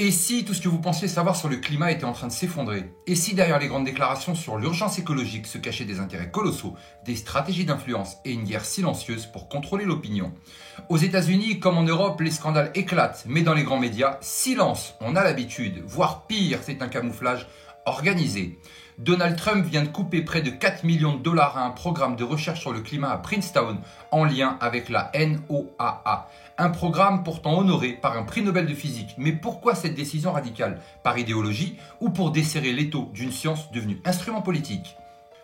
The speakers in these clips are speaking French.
Et si tout ce que vous pensiez savoir sur le climat était en train de s'effondrer? Et si derrière les grandes déclarations sur l'urgence écologique se cachaient des intérêts colossaux, des stratégies d'influence et une guerre silencieuse pour contrôler l'opinion? Aux États-Unis, comme en Europe, les scandales éclatent, mais dans les grands médias, silence, on a l'habitude, voire pire, c'est un camouflage organisé. Donald Trump vient de couper près de 4 millions de dollars à un programme de recherche sur le climat à Princeton en lien avec la NOAA. Un programme pourtant honoré par un prix Nobel de physique. Mais pourquoi cette décision radicale? Par idéologie ou pour desserrer l'étau d'une science devenue instrument politique?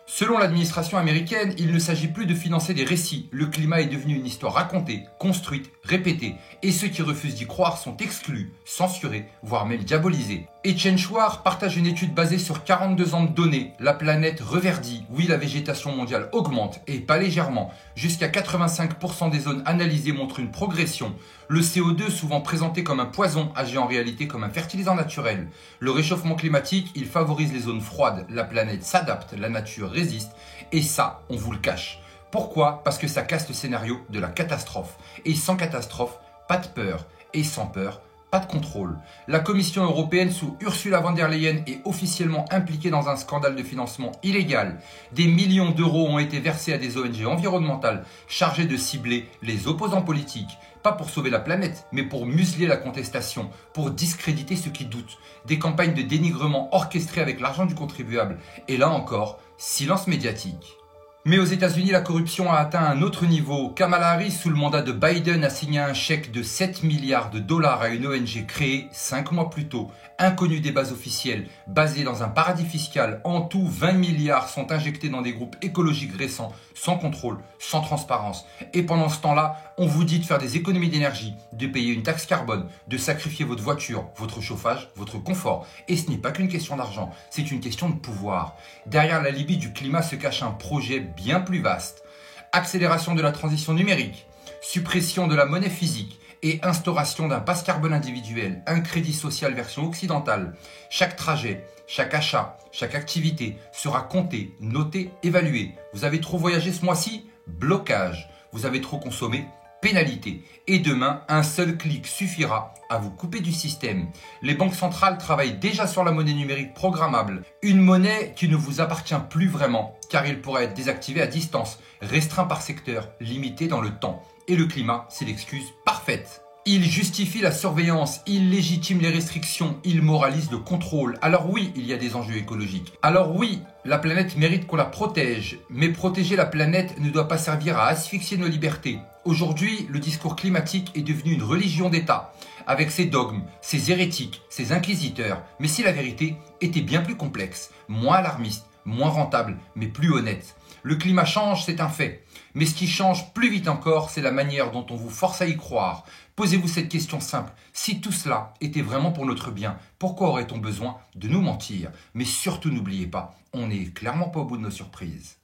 Selon l'administration américaine, il ne s'agit plus de financer des récits. Le climat est devenu une histoire racontée, construite, répétée. Et ceux qui refusent d'y croire sont exclus, censurés, voire même diabolisés. Etienne Chouard partage une étude basée sur 42 ans de données. La planète reverdit. Oui, la végétation mondiale augmente, et pas légèrement. Jusqu'à 85% des zones analysées montrent une progression. Le CO2, souvent présenté comme un poison, agit en réalité comme un fertilisant naturel. Le réchauffement climatique, il favorise les zones froides. La planète s'adapte, la nature résiste. Et ça, on vous le cache. Pourquoi? Parce que ça casse le scénario de la catastrophe. Et sans catastrophe, pas de peur. Et sans peur, pas de contrôle. La Commission européenne sous Ursula von der Leyen est officiellement impliquée dans un scandale de financement illégal. Des millions d'euros ont été versés à des ONG environnementales chargées de cibler les opposants politiques. Pas pour sauver la planète, mais pour museler la contestation, pour discréditer ceux qui doutent. Des campagnes de dénigrement orchestrées avec l'argent du contribuable. Et là encore, silence médiatique. Mais aux États-Unis, la corruption a atteint un autre niveau. Kamala Harris, sous le mandat de Biden, a signé un chèque de 7 milliards de dollars à une ONG créée 5 mois plus tôt, inconnue des bases officielles, basée dans un paradis fiscal. En tout, 20 milliards sont injectés dans des groupes écologiques récents, sans contrôle, sans transparence. Et pendant ce temps-là, on vous dit de faire des économies d'énergie, de payer une taxe carbone, de sacrifier votre voiture, votre chauffage, votre confort. Et ce n'est pas qu'une question d'argent, c'est une question de pouvoir. Derrière la Libye du climat se cache un projet bien plus vaste. Accélération de la transition numérique, suppression de la monnaie physique et instauration d'un passe carbone individuel, un crédit social version occidentale. Chaque trajet, chaque achat, chaque activité sera compté, noté, évalué. Vous avez trop voyagé ce mois-ci? Blocage. Vous avez trop consommé? Pénalité. Et demain, un seul clic suffira à vous couper du système. Les banques centrales travaillent déjà sur la monnaie numérique programmable. Une monnaie qui ne vous appartient plus vraiment, car il pourra être désactivé à distance, restreint par secteur, limité dans le temps. Et le climat, c'est l'excuse parfaite. Il justifie la surveillance, il légitime les restrictions, il moralise le contrôle. Alors oui, il y a des enjeux écologiques. Alors oui, la planète mérite qu'on la protège. Mais protéger la planète ne doit pas servir à asphyxier nos libertés. Aujourd'hui, le discours climatique est devenu une religion d'État, avec ses dogmes, ses hérétiques, ses inquisiteurs. Mais si la vérité était bien plus complexe, moins alarmiste, moins rentable, mais plus honnête. Le climat change, c'est un fait. Mais ce qui change plus vite encore, c'est la manière dont on vous force à y croire. Posez-vous cette question simple. Si tout cela était vraiment pour notre bien, pourquoi aurait-on besoin de nous mentir? Mais surtout n'oubliez pas, on n'est clairement pas au bout de nos surprises.